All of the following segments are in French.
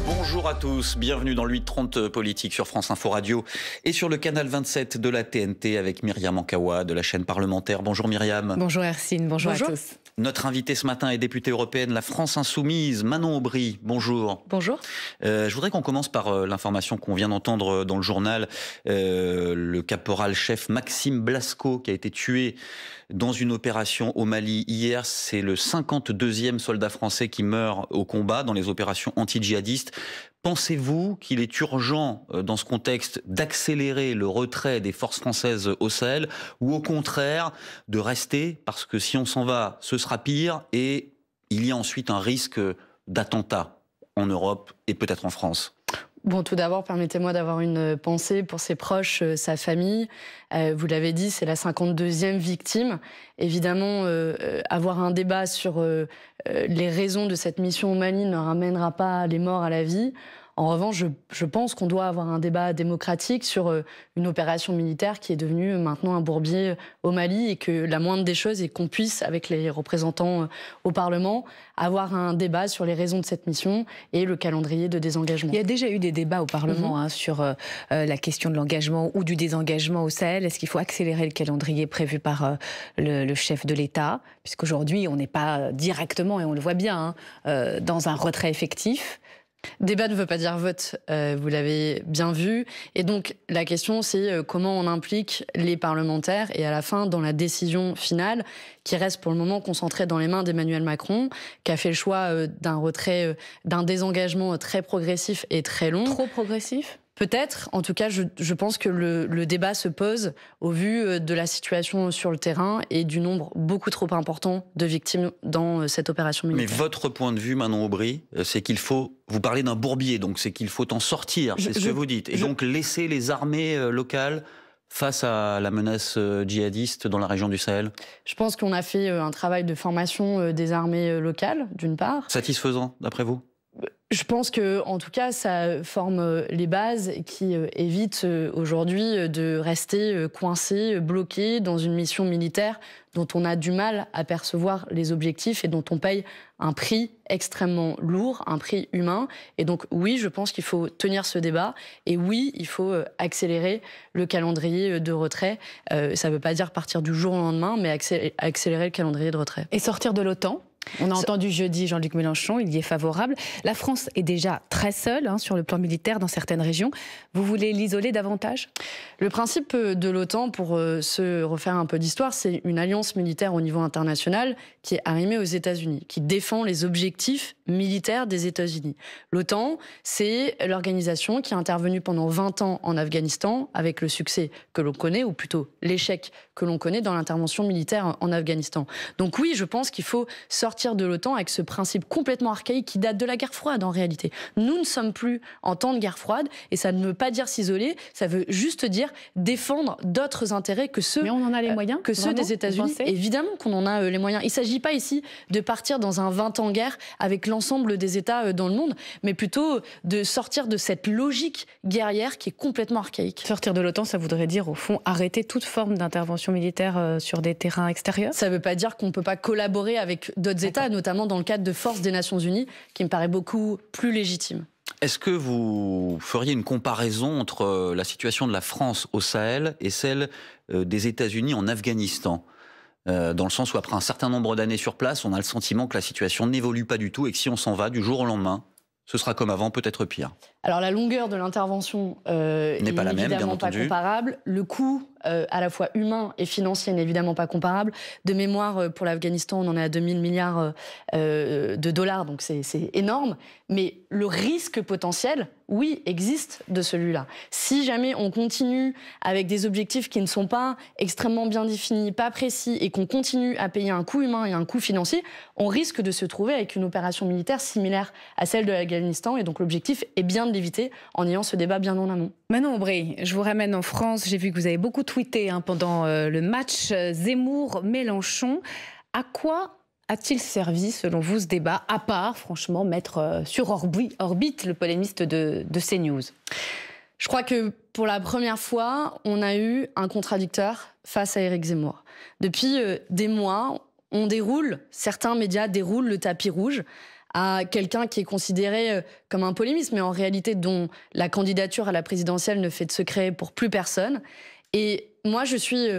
Bonjour à tous, bienvenue dans l'8h30 politique sur France Info Radio et sur le canal 27 de la TNT avec Myriam Ankawa de la chaîne parlementaire. Bonjour Myriam. Bonjour Hercine, bonjour à tous. Notre invitée ce matin est députée européenne, la France Insoumise, Manon Aubry. Bonjour. Bonjour. Je voudrais qu'on commence par l'information qu'on vient d'entendre dans le journal. Le caporal-chef Maxime Blasco qui a été tué dans une opération au Mali hier. C'est le 52e soldat français qui meurt au combat dans les opérations anti-djihadistes. Pensez-vous qu'il est urgent, dans ce contexte, d'accélérer le retrait des forces françaises au Sahel ou au contraire de rester, parce que si on s'en va, ce sera pire et il y a ensuite un risque d'attentat en Europe et peut-être en France? Bon, tout d'abord, permettez-moi d'avoir une pensée pour ses proches, sa famille. Vous l'avez dit, c'est la 52e victime. Évidemment, avoir un débat sur les raisons de cette mission au Mali ne ramènera pas les morts à la vie. En revanche, je pense qu'on doit avoir un débat démocratique sur une opération militaire qui est devenue maintenant un bourbier au Mali et que la moindre des choses est qu'on puisse, avec les représentants au Parlement, avoir un débat sur les raisons de cette mission et le calendrier de désengagement. Il y a déjà eu des débats au Parlement sur la question de l'engagement ou du désengagement au Sahel. Est-ce qu'il faut accélérer le calendrier prévu par le chef de l'État? Puisqu'aujourd'hui, on n'est pas directement, et on le voit bien, dans un retrait effectif. Débat ne veut pas dire vote, vous l'avez bien vu. Et donc, la question, c'est comment on implique les parlementaires et à la fin, dans la décision finale, qui reste pour le moment concentrée dans les mains d'Emmanuel Macron, qui a fait le choix d'un retrait, d'un désengagement très progressif et très long. Trop progressif ? Peut-être. En tout cas, je pense que le débat se pose au vu de la situation sur le terrain et du nombre beaucoup trop important de victimes dans cette opération militaire. Mais votre point de vue, Manon Aubry, c'est qu'il faut... Vous parlez d'un bourbier, donc c'est qu'il faut en sortir, c'est ce que vous dites. Et donc laisser les armées locales face à la menace djihadiste dans la région du Sahel? Je pense qu'on a fait un travail de formation des armées locales, d'une part. Satisfaisant, d'après vous? Je pense que, en tout cas, ça forme les bases qui évitent aujourd'hui de rester coincé, bloqué dans une mission militaire dont on a du mal à percevoir les objectifs et dont on paye un prix extrêmement lourd, un prix humain. Et donc, oui, je pense qu'il faut tenir ce débat. Et oui, il faut accélérer le calendrier de retrait. Ça ne veut pas dire partir du jour au lendemain, mais accélérer le calendrier de retrait. Et sortir de l'OTAN? On a entendu jeudi Jean-Luc Mélenchon, il y est favorable. La France est déjà très seule sur le plan militaire dans certaines régions. Vous voulez l'isoler davantage? Le principe de l'OTAN, pour se refaire un peu d'histoire, c'est une alliance militaire au niveau international qui est arrimée aux États-Unis, qui défend les objectifs militaires des États-Unis. L'OTAN, c'est l'organisation qui a intervenu pendant 20 ans en Afghanistan, avec le succès que l'on connaît, ou plutôt l'échec que l'on connaît dans l'intervention militaire en Afghanistan. Donc oui, je pense qu'il faut sortir de l'OTAN avec ce principe complètement archaïque qui date de la guerre froide en réalité. Nous ne sommes plus en temps de guerre froide et ça ne veut pas dire s'isoler, ça veut juste dire défendre d'autres intérêts que ceux, mais on en a les moyens, que ceux des États-Unis. Évidemment qu'on en a les moyens. Il ne s'agit pas ici de partir dans un 20 ans de guerre avec l'ensemble des États dans le monde, mais plutôt de sortir de cette logique guerrière qui est complètement archaïque. Sortir de l'OTAN, ça voudrait dire au fond arrêter toute forme d'intervention militaire sur des terrains extérieurs? Ça ne veut pas dire qu'on ne peut pas collaborer avec d'autres États, notamment dans le cadre de forces des Nations Unies, qui me paraît beaucoup plus légitime. Est-ce que vous feriez une comparaison entre la situation de la France au Sahel et celle des États-Unis en Afghanistan? Dans le sens où après un certain nombre d'années sur place, on a le sentiment que la situation n'évolue pas du tout et que si on s'en va du jour au lendemain, ce sera comme avant, peut-être pire. Alors la longueur de l'intervention n'est pas la même, bien évidemment pas entendu. Comparable. Le coût à la fois humain et financier n'est évidemment pas comparable. De mémoire, pour l'Afghanistan, on en est à 2000 milliards de dollars, donc c'est énorme. Mais le risque potentiel, oui, existe de celui-là. Si jamais on continue avec des objectifs qui ne sont pas extrêmement bien définis, pas précis, et qu'on continue à payer un coût humain et un coût financier, on risque de se trouver avec une opération militaire similaire à celle de l'Afghanistan. Et donc l'objectif est bien de l'éviter en ayant ce débat bien en amont. Manon Aubry, je vous ramène en France. J'ai vu que vous avez beaucoup tweeté pendant le match Zemmour-Mélenchon. À quoi a-t-il servi, selon vous, ce débat, à part, franchement, mettre sur orbite le polémiste de CNews? Je crois que pour la première fois, on a eu un contradicteur face à Éric Zemmour. Depuis des mois, certains médias déroulent le tapis rouge à quelqu'un qui est considéré comme un polémiste, mais en réalité dont la candidature à la présidentielle ne fait de secret pour plus personne. Et moi, je suis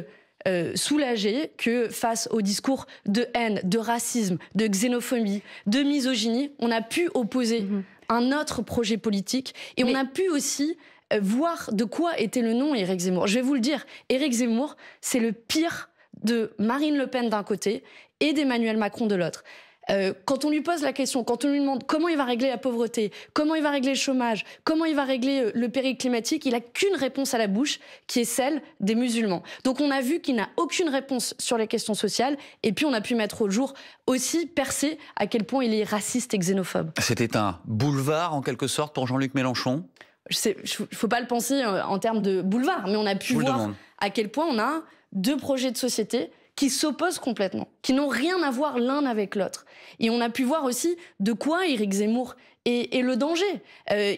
soulagée que face au discours de haine, de racisme, de xénophobie, de misogynie, on a pu opposer un autre projet politique et on a pu aussi voir de quoi était le nom Éric Zemmour. Je vais vous le dire, Éric Zemmour, c'est le pire de Marine Le Pen d'un côté et d'Emmanuel Macron de l'autre. Quand on lui pose la question, quand on lui demande comment il va régler la pauvreté, comment il va régler le chômage, comment il va régler le péril climatique, il n'a qu'une réponse à la bouche, qui est celle des musulmans. Donc on a vu qu'il n'a aucune réponse sur les questions sociales, et puis on a pu mettre au jour aussi, percer à quel point il est raciste et xénophobe. C'était un boulevard, en quelque sorte, pour Jean-Luc Mélenchon? Il ne faut pas le penser en termes de boulevard, mais on a pu voir à quel point on a deux projets de société qui s'opposent complètement, qui n'ont rien à voir l'un avec l'autre. Et on a pu voir aussi de quoi Éric Zemmour est le danger.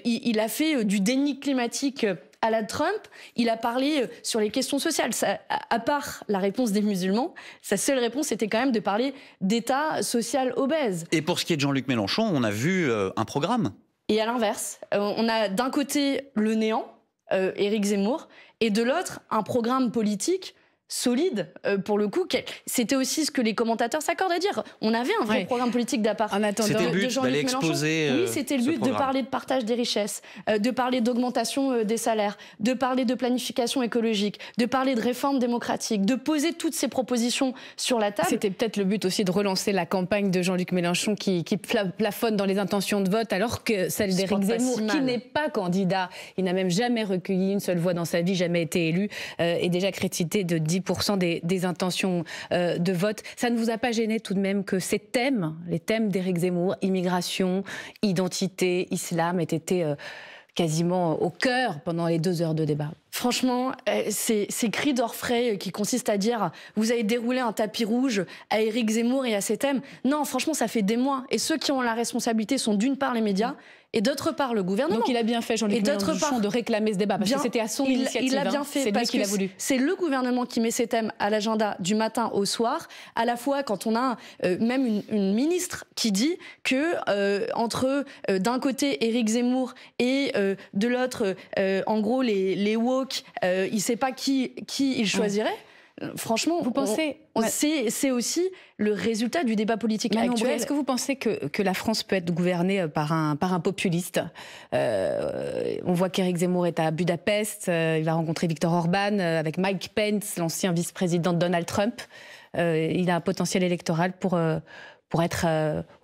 Il a fait du déni climatique à la Trump, il a parlé sur les questions sociales. Ça, à part la réponse des musulmans, sa seule réponse était quand même de parler d'État social obèse. Et pour ce qui est de Jean-Luc Mélenchon, on a vu un programme. Et à l'inverse, on a d'un côté le néant, Éric Zemmour, et de l'autre un programme politique solide, pour le coup. C'était aussi ce que les commentateurs s'accordent à dire. On avait un vrai programme politique c'était le but d'aller exposer oui, c'était le but de parler de partage des richesses, de parler d'augmentation des salaires, de parler de planification écologique, de parler de réforme démocratique, de poser toutes ces propositions sur la table. C'était peut-être le but aussi de relancer la campagne de Jean-Luc Mélenchon qui plafonne dans les intentions de vote, alors que celle d'Éric Zemmour, qui n'est pas candidat, il n'a même jamais recueilli une seule voix dans sa vie, jamais été élu, est déjà crédité de 10% des intentions de vote. Ça ne vous a pas gêné tout de même que ces thèmes, les thèmes d'Éric Zemmour, immigration, identité, islam, aient été quasiment au cœur pendant les 2 heures de débat? Franchement, ces cris d'orfraie qui consistent à dire « vous avez déroulé un tapis rouge à Éric Zemmour et à ses thèmes ». Non, franchement, ça fait des mois. Et ceux qui ont la responsabilité sont d'une part les médias et d'autre part le gouvernement. Donc il a bien fait, Jean-Luc Mélenchon, de réclamer ce débat, parce que c'était à son initiative. Il a bien fait, parce que c'est le gouvernement qui met ces thèmes à l'agenda du matin au soir, à la fois quand on a même une ministre qui dit que entre d'un côté Éric Zemmour et de l'autre, en gros, les woke, il ne sait pas qui il choisirait. Franchement, vous pensez c'est aussi le résultat du débat politique actuel. Est-ce que vous pensez que la France peut être gouvernée par un populiste? On voit qu'Éric Zemmour est à Budapest, il va rencontrer Viktor Orban, avec Mike Pence, l'ancien vice-président de Donald Trump. Il a un potentiel électoral pour être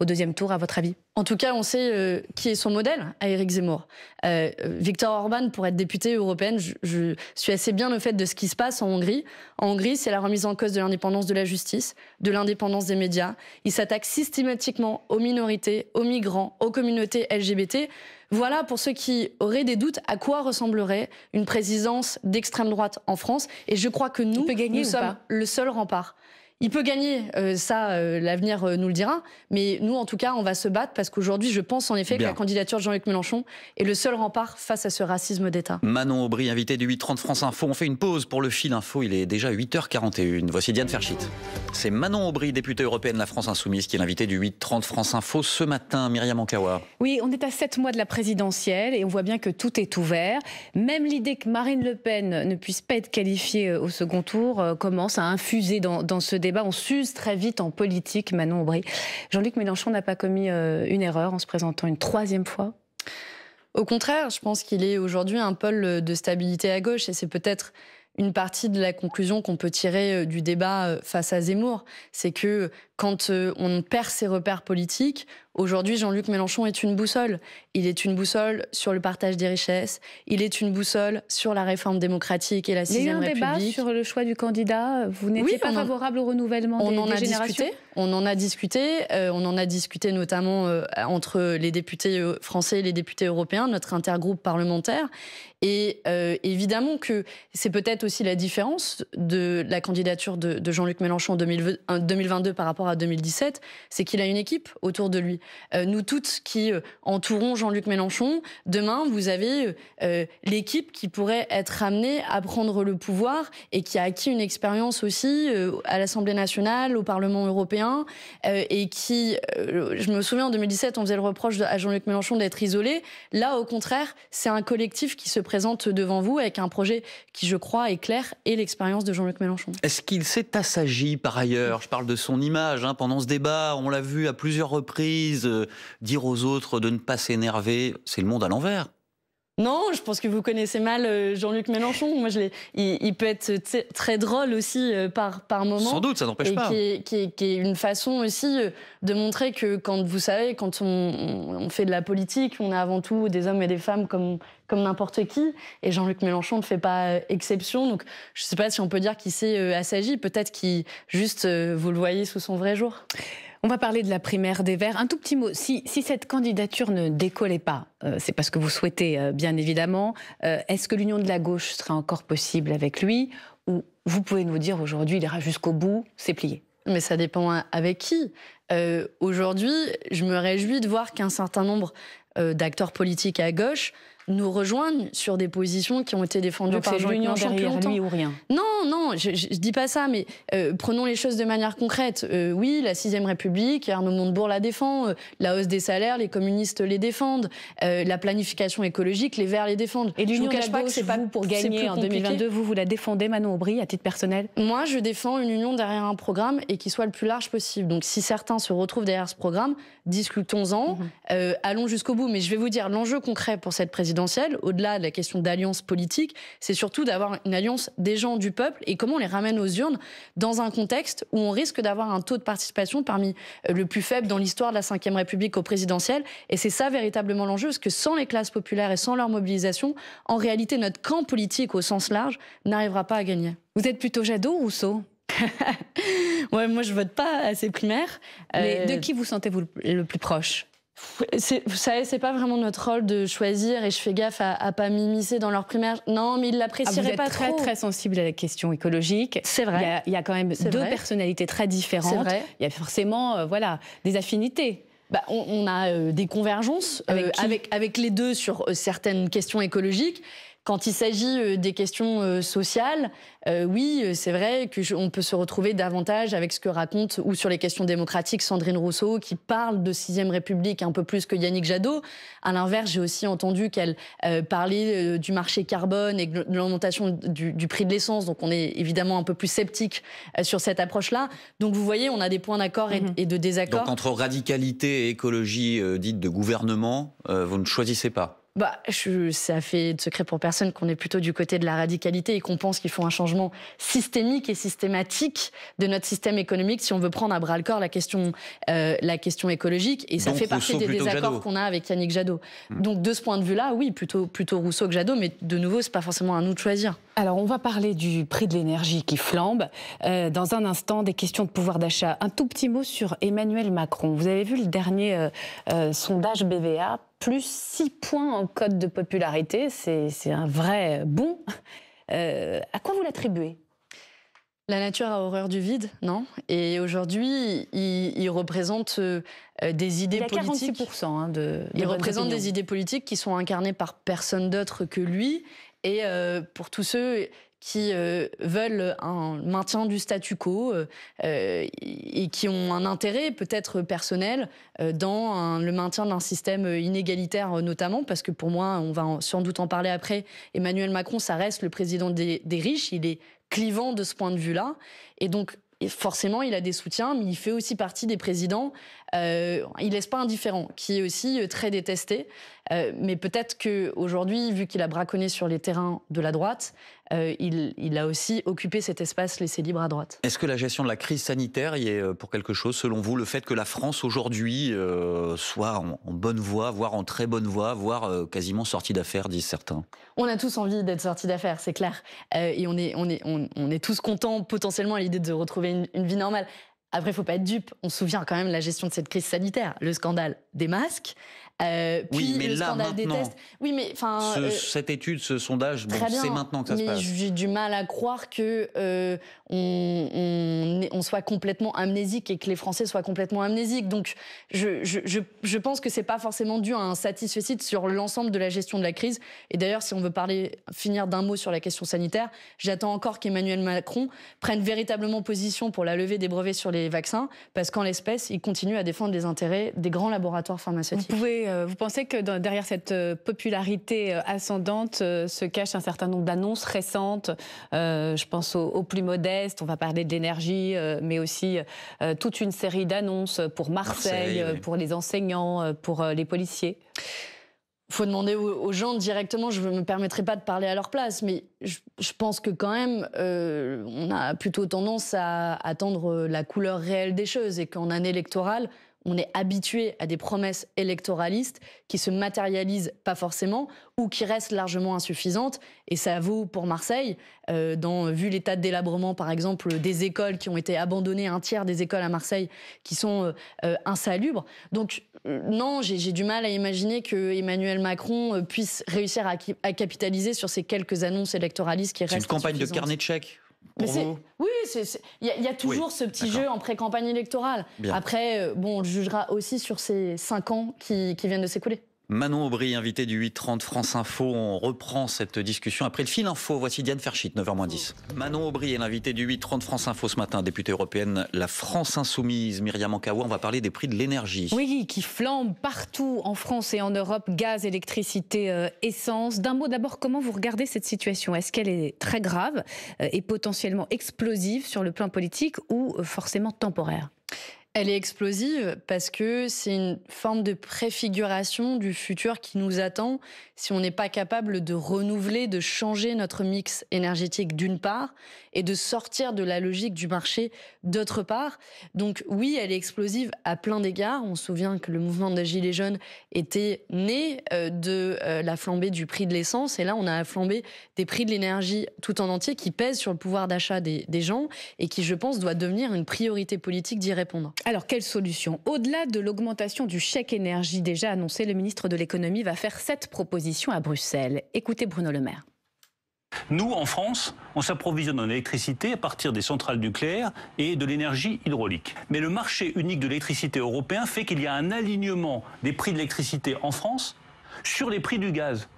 au 2e tour, à votre avis? En tout cas, on sait qui est son modèle à Éric Zemmour. Viktor Orban, pour être député européenne, je suis assez bien au fait de ce qui se passe en Hongrie. En Hongrie, c'est la remise en cause de l'indépendance de la justice, de l'indépendance des médias. Il s'attaque systématiquement aux minorités, aux migrants, aux communautés LGBT. Voilà, pour ceux qui auraient des doutes, à quoi ressemblerait une présidence d'extrême droite en France. Et je crois que nous sommes le seul rempart. Il peut gagner, l'avenir nous le dira, mais nous, en tout cas, on va se battre parce qu'aujourd'hui, je pense en effet que la candidature de Jean-Luc Mélenchon est le seul rempart face à ce racisme d'État. Manon Aubry, invitée du 8h30 France Info. On fait une pause pour le fil info, il est déjà 8h41. Voici Diane Ferchit. C'est Manon Aubry, députée européenne de la France Insoumise, qui est l'invitée du 8h30 France Info ce matin. Myriam Ankawa. Oui, on est à 7 mois de la présidentielle et on voit bien que tout est ouvert. Même l'idée que Marine Le Pen ne puisse pas être qualifiée au second tour commence à infuser dans ce débat. On s'use très vite en politique, Manon Aubry. Jean-Luc Mélenchon n'a pas commis une erreur en se présentant une 3e fois? Au contraire, je pense qu'il est aujourd'hui un pôle de stabilité à gauche et c'est peut-être une partie de la conclusion qu'on peut tirer du débat face à Zemmour. C'est que quand on perd ses repères politiques, aujourd'hui, Jean-Luc Mélenchon est une boussole. Il est une boussole sur le partage des richesses. Il est une boussole sur la réforme démocratique et la 6e République. Il y a eu un débat sur le choix du candidat. Vous n'étiez pas favorable au renouvellement des générations? On en a discuté. On en a discuté notamment entre les députés français et les députés européens, notre intergroupe parlementaire. Et évidemment que c'est peut-être aussi la différence de la candidature de Jean-Luc Mélenchon en 2022 par rapport à 2017, c'est qu'il a une équipe autour de lui. nous toutes qui entourons Jean-Luc Mélenchon, demain, vous avez l'équipe qui pourrait être amenée à prendre le pouvoir et qui a acquis une expérience aussi à l'Assemblée nationale, au Parlement européen, et qui, je me souviens, en 2017, on faisait le reproche à Jean-Luc Mélenchon d'être isolé. Là, au contraire, c'est un collectif qui se présente devant vous avec un projet qui, je crois, est clair et l'expérience de Jean-Luc Mélenchon. Est-ce qu'il s'est assagi par ailleurs? Je parle de son image. Pendant ce débat, on l'a vu à plusieurs reprises dire aux autres de ne pas s'énerver. C'est le monde à l'envers. Non, je pense que vous connaissez mal Jean-Luc Mélenchon. Moi, il peut être très drôle aussi par moment. Sans doute, ça n'empêche pas. Qui est une façon aussi de montrer que quand on fait de la politique, on est avant tout des hommes et des femmes comme n'importe qui. Et Jean-Luc Mélenchon ne fait pas exception. Donc, je ne sais pas si on peut dire qu'il s'est assagi. Peut-être qu'il juste vous le voyez sous son vrai jour. On va parler de la primaire des Verts. Un tout petit mot. Si cette candidature ne décollait pas, c'est parce que vous souhaitez, bien évidemment, est-ce que l'union de la gauche serait encore possible avec lui? Ou vous pouvez nous dire aujourd'hui, il ira jusqu'au bout, c'est plié? Mais ça dépend avec qui. Aujourd'hui, je me réjouis de voir qu'un certain nombre d'acteurs politiques à gauche nous rejoignent sur des positions qui ont été défendues par Jean-Luc Mélenchon depuis longtemps. Lui ou rien? Non, je dis pas ça, mais prenons les choses de manière concrète. Oui, la 6ème République, Arnaud Montebourg la défend, la hausse des salaires, les communistes les défendent, la planification écologique, les Verts les défendent. Et l'union de la gauche, vous, pour gagner en 2022, vous la défendez, Manon Aubry, à titre personnel? Moi, je défends une union derrière un programme et qui soit le plus large possible. Donc si certains se retrouvent derrière ce programme, discutons-en, allons jusqu'au bout. Mais je vais vous dire, l'enjeu concret pour cette présidentielle, au-delà de la question d'alliance politique, c'est surtout d'avoir une alliance des gens du peuple et comment on les ramène aux urnes dans un contexte où on risque d'avoir un taux de participation parmi le plus faible dans l'histoire de la Ve République au présidentiel. Et c'est ça véritablement l'enjeu, parce que sans les classes populaires et sans leur mobilisation, en réalité, notre camp politique au sens large n'arrivera pas à gagner. Vous êtes plutôt Jadot ou Rousseau? Ouais, moi, je vote pas à ces primaires. Mais de qui vous sentez-vous le plus proche? Vous savez, c'est pas vraiment notre rôle de choisir et je fais gaffe à pas m'immiscer dans leur primaire. Non, mais ils l'apprécieraient pas trop. Vous êtes très sensible à la question écologique. C'est vrai. Il y a quand même deux personnalités très différentes. C'est vrai. Il y a forcément des affinités. On a des convergences avec les deux sur certaines questions écologiques. Quand il s'agit des questions sociales, oui, c'est vrai qu'on peut se retrouver davantage avec ce que raconte, ou sur les questions démocratiques, Sandrine Rousseau, qui parle de 6ème République un peu plus que Yannick Jadot. À l'inverse, j'ai aussi entendu qu'elle parlait du marché carbone et de l'augmentation du prix de l'essence. Donc on est évidemment un peu plus sceptique sur cette approche-là. Donc vous voyez, on a des points d'accord et de désaccord. Donc entre radicalité et écologie dite de gouvernement, vous ne choisissez pas? Ça fait de secret pour personne qu'on est plutôt du côté de la radicalité et qu'on pense qu'il faut un changement systémique et systématique de notre système économique si on veut prendre à bras-le-corps la question écologique. Et ça donc, fait partie des désaccords qu'on a avec Yannick Jadot. Donc de ce point de vue-là, oui, plutôt Rousseau que Jadot, mais de nouveau, c'est pas forcément à nous de choisir. Alors on va parler du prix de l'énergie qui flambe. Dans un instant, des questions de pouvoir d'achat. Un tout petit mot sur Emmanuel Macron. Vous avez vu le dernier sondage BVA, plus 6 points en cote de popularité, c'est un vrai bond. À quoi vous l'attribuez? La nature a horreur du vide, non? Et aujourd'hui, il représente des idées politiques. Il a 46% il représente des idées politiques qui sont incarnées par personne d'autre que lui. Et pour tous ceux qui veulent un maintien du statu quo et qui ont un intérêt peut-être personnel dans le maintien d'un système inégalitaire notamment, parce que pour moi, on va sans doute en parler après, Emmanuel Macron, ça reste le président des riches, il est clivant de ce point de vue-là, et donc forcément, il a des soutiens, mais il fait aussi partie des présidents, il laisse pas indifférent, qui est aussi très détesté. Mais peut-être qu'aujourd'hui, vu qu'il a braconné sur les terrains de la droite, il a aussi occupé cet espace laissé libre à droite. Est-ce que la gestion de la crise sanitaire y est pour quelque chose, selon vous? Le fait que la France, aujourd'hui, soit en bonne voie, voire en très bonne voie, voire quasiment sortie d'affaires, disent certains. On a tous envie d'être sortis d'affaires, c'est clair. Et on est tous contents, potentiellement, à l'idée de retrouver une vie normale. Après, il ne faut pas être dupe. On se souvient quand même de la gestion de cette crise sanitaire, le scandale, des masques. Oui, mais le là, scandale des maintenant, tests. Oui, mais enfin, cette étude, ce sondage, bon, très bien, c'est maintenant que ça se mais passe. j'ai du mal à croire que on soit complètement amnésique et que les Français soient complètement amnésiques. Donc, je pense que c'est pas forcément dû à un satisfecit sur l'ensemble de la gestion de la crise. Et d'ailleurs, si on veut finir d'un mot sur la question sanitaire, j'attends encore qu'Emmanuel Macron prenne véritablement position pour la levée des brevets sur les vaccins, parce qu'en l'espèce, il continue à défendre les intérêts des grands laboratoires pharmaceutiques. Vous pensez que derrière cette popularité ascendante se cache un certain nombre d'annonces récentes, je pense aux plus modestes, on va parler de l'énergie, mais aussi toute une série d'annonces pour Marseille, oui. Pour les enseignants, pour les policiers? Il faut demander aux gens directement, je ne me permettrai pas de parler à leur place, mais je pense que quand même, on a plutôt tendance à attendre la couleur réelle des choses et qu'en année électorale, on est habitué à des promesses électoralistes qui se matérialisent pas forcément ou qui restent largement insuffisantes. Et ça vaut pour Marseille, vu l'état de délabrement, par exemple, des écoles qui ont été abandonnées, un tiers des écoles à Marseille qui sont insalubres. Donc non, j'ai du mal à imaginer que Emmanuel Macron puisse réussir à capitaliser sur ces quelques annonces électoralistes qui restent insuffisantes. C'est une campagne de carnet de chèques? Oui, il y a toujours ce petit jeu en pré-campagne électorale. Bien. Après, on jugera aussi sur ces 5 ans qui viennent de s'écouler. Manon Aubry, invitée du 8h30 France Info. On reprend cette discussion après le fil info. Voici Diane Ferchit, 9h-10. Manon Aubry est l'invitée du 8h30 France Info ce matin. Députée européenne, la France Insoumise. Myriam Ankawa, on va parler des prix de l'énergie. Oui, qui flambent partout en France et en Europe. Gaz, électricité, essence. D'un mot d'abord, comment vous regardez cette situation? Est-ce qu'elle est très grave et potentiellement explosive sur le plan politique ou forcément temporaire? Elle est explosive parce que c'est une forme de préfiguration du futur qui nous attend si on n'est pas capable de renouveler, de changer notre mix énergétique d'une part et de sortir de la logique du marché d'autre part. Donc oui, elle est explosive à plein d'égards. On se souvient que le mouvement des Gilets jaunes était né de la flambée du prix de l'essence et là on a la flambée des prix de l'énergie tout en entier qui pèse sur le pouvoir d'achat des gens et qui, je pense, doit devenir une priorité politique d'y répondre. Alors, quelle solution? Au-delà de l'augmentation du chèque énergie déjà annoncé, le ministre de l'économie va faire 7 propositions à Bruxelles. Écoutez Bruno Le Maire. Nous, en France, on s'approvisionne en électricité à partir des centrales nucléaires et de l'énergie hydraulique. Mais le marché unique de l'électricité européen fait qu'il y a un alignement des prix de l'électricité en France sur les prix du gaz.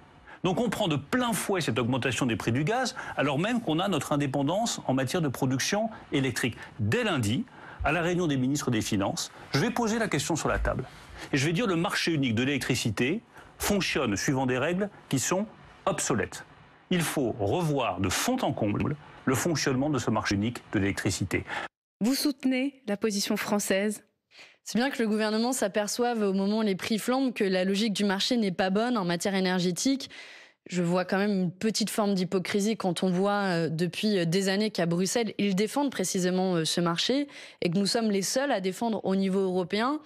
Donc on prend de plein fouet cette augmentation des prix du gaz, alors même qu'on a notre indépendance en matière de production électrique. Dès lundi, à la réunion des ministres des Finances, je vais poser la question sur la table. Et je vais dire le marché unique de l'électricité fonctionne suivant des règles qui sont obsolètes. Il faut revoir de fond en comble le fonctionnement de ce marché unique de l'électricité. Vous soutenez la position française ? C'est bien que le gouvernement s'aperçoive au moment où les prix flambent que la logique du marché n'est pas bonne en matière énergétique. Je vois quand même une petite forme d'hypocrisie quand on voit depuis des années qu'à Bruxelles, ils défendent précisément ce marché et que nous sommes les seuls à défendre au niveau européen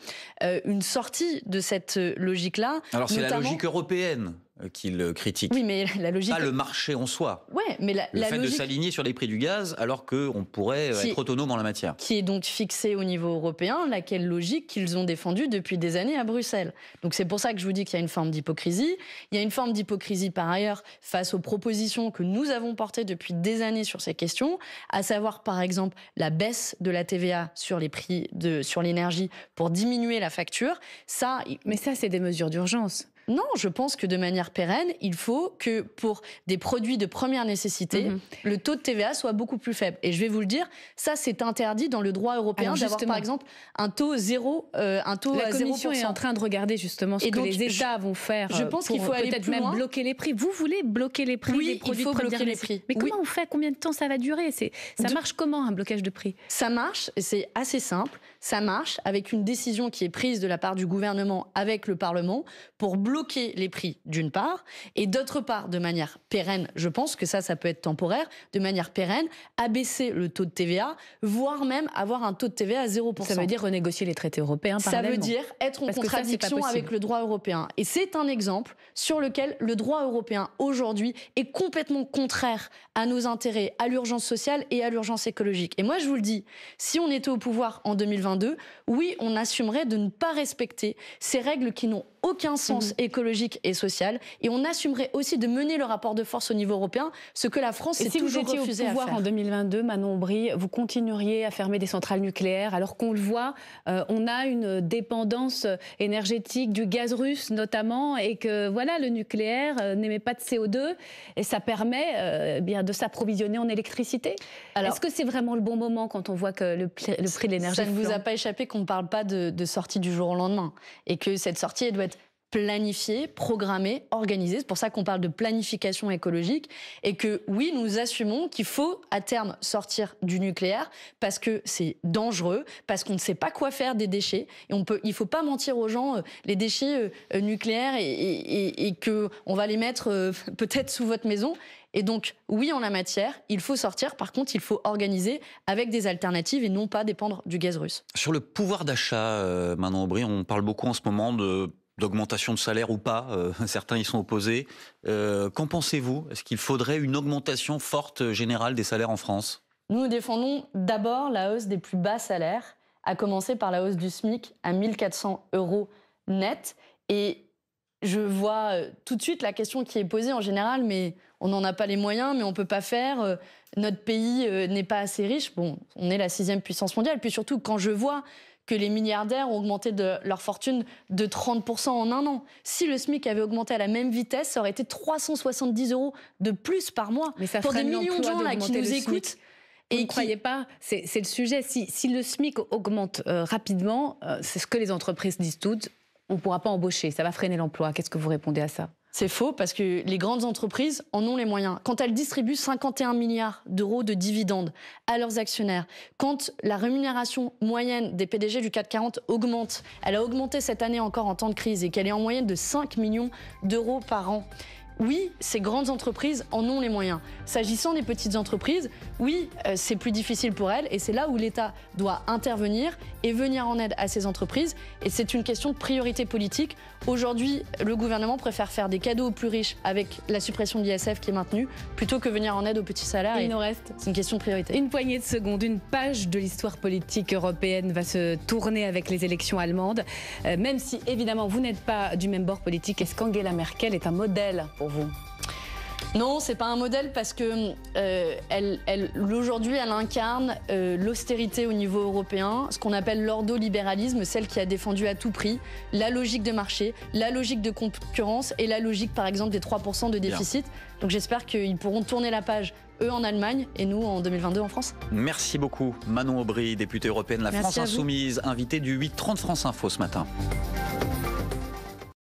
une sortie de cette logique-là. Alors c'est la logique européenne qu'il critique. Oui, mais la logique... Pas le marché en soi. Ouais, mais le fait logique... de s'aligner sur les prix du gaz alors qu'on pourrait être autonome en la matière. Qui est donc fixée au niveau européen, laquelle logique qu'ils ont défendue depuis des années à Bruxelles. Donc c'est pour ça que je vous dis qu'il y a une forme d'hypocrisie. Il y a une forme d'hypocrisie par ailleurs face aux propositions que nous avons portées depuis des années sur ces questions, à savoir par exemple la baisse de la TVA sur les prix sur l'énergie pour diminuer la facture. Mais ça, c'est des mesures d'urgence. Non, je pense que de manière pérenne, il faut que pour des produits de première nécessité, le taux de TVA soit beaucoup plus faible. Et je vais vous le dire, ça c'est interdit dans le droit européen d'avoir par exemple un taux zéro, un taux à 0%. La Commission est en train de regarder justement ce que les États vont faire. Je pense qu'il faut aller peut-être plus même loin. Bloquer les prix. Vous voulez bloquer les prix des produits il faut de première bloquer les nécessité. prix. Mais comment on fait? Combien de temps ça va durer? Ça marche comment un blocage de prix? Ça marche, c'est assez simple. Ça marche avec une décision qui est prise de la part du gouvernement avec le Parlement pour bloquer bloquer les prix d'une part, et d'autre part, de manière pérenne, je pense que ça peut être temporaire, de manière pérenne, abaisser le taux de TVA, voire même avoir un taux de TVA à 0%. Ça veut dire renégocier les traités européens parallèlement. Ça veut dire être en contradiction avec le droit européen. Et c'est un exemple sur lequel le droit européen aujourd'hui est complètement contraire à nos intérêts, à l'urgence sociale et à l'urgence écologique. Et moi, je vous le dis, si on était au pouvoir en 2022, oui, on assumerait de ne pas respecter ces règles qui n'ont aucun sens écologique et social, et on assumerait aussi de mener le rapport de force au niveau européen, ce que la France s'est toujours refusée à faire. Si vous étiez au pouvoir en 2022, Manon Aubry, vous continueriez à fermer des centrales nucléaires, alors qu'on le voit, on a une dépendance énergétique du gaz russe notamment, et que voilà, le nucléaire n'émet pas de CO2, et ça permet bien de s'approvisionner en électricité. Est-ce que c'est vraiment le bon moment quand on voit que le prix de l'énergie Ça ne vous a pas échappé qu'on ne parle pas de sortie du jour au lendemain, et que cette sortie, elle doit être planifiée, programmée, organisée. C'est pour ça qu'on parle de planification écologique, et que oui, nous assumons qu'il faut à terme sortir du nucléaire parce que c'est dangereux, parce qu'on ne sait pas quoi faire des déchets, et il faut pas mentir aux gens, les déchets nucléaires et que on va les mettre peut-être sous votre maison. Et donc, oui, en la matière, il faut sortir. Par contre, il faut organiser avec des alternatives et non pas dépendre du gaz russe. Sur le pouvoir d'achat, Manon Aubry, on parle beaucoup en ce moment d'augmentation de salaire ou pas. Certains y sont opposés. Qu'en pensez-vous? Est-ce qu'il faudrait une augmentation forte générale des salaires en France? Nous défendons d'abord la hausse des plus bas salaires, à commencer par la hausse du SMIC à 1 400 € net. Et je vois tout de suite la question qui est posée en général, mais on n'en a pas les moyens, mais on ne peut pas faire. Notre pays n'est pas assez riche. Bon, on est la 6e puissance mondiale. Puis surtout, quand je vois que les milliardaires ont augmenté leur fortune de 30% en un an. Si le SMIC avait augmenté à la même vitesse, ça aurait été 370 € de plus par mois. Mais ça pour des millions de gens là, qui nous écoutent. Vous ne croyez pas, c'est le sujet, si le SMIC augmente rapidement, c'est ce que les entreprises disent toutes, on ne pourra pas embaucher, ça va freiner l'emploi. Qu'est-ce que vous répondez à ça? C'est faux, parce que les grandes entreprises en ont les moyens. Quand elles distribuent 51 milliards € de dividendes à leurs actionnaires, quand la rémunération moyenne des PDG du CAC 40 augmente, elle a augmenté cette année encore en temps de crise, et qu'elle est en moyenne de 5 millions d'euros par an. Oui, ces grandes entreprises en ont les moyens. S'agissant des petites entreprises, oui, c'est plus difficile pour elles, et c'est là où l'État doit intervenir et venir en aide à ces entreprises. Et c'est une question de priorité politique. Aujourd'hui, le gouvernement préfère faire des cadeaux aux plus riches avec la suppression de l'ISF qui est maintenue, plutôt que venir en aide aux petits salaires. Il nous reste c'est une question de priorité. Une poignée de secondes, une page de l'histoire politique européenne va se tourner avec les élections allemandes. Même si, évidemment, vous n'êtes pas du même bord politique, est-ce qu'Angela Merkel est un modèle pour vous? Non, c'est pas un modèle, parce que aujourd'hui, elle incarne l'austérité au niveau européen, ce qu'on appelle l'ordolibéralisme, celle qui a défendu à tout prix la logique de marché, la logique de concurrence et la logique, par exemple, des 3% de déficit. Bien. Donc j'espère qu'ils pourront tourner la page, eux en Allemagne et nous en 2022 en France. Merci beaucoup, Manon Aubry, députée européenne de la France Insoumise, invitée du 8h30 France Info ce matin.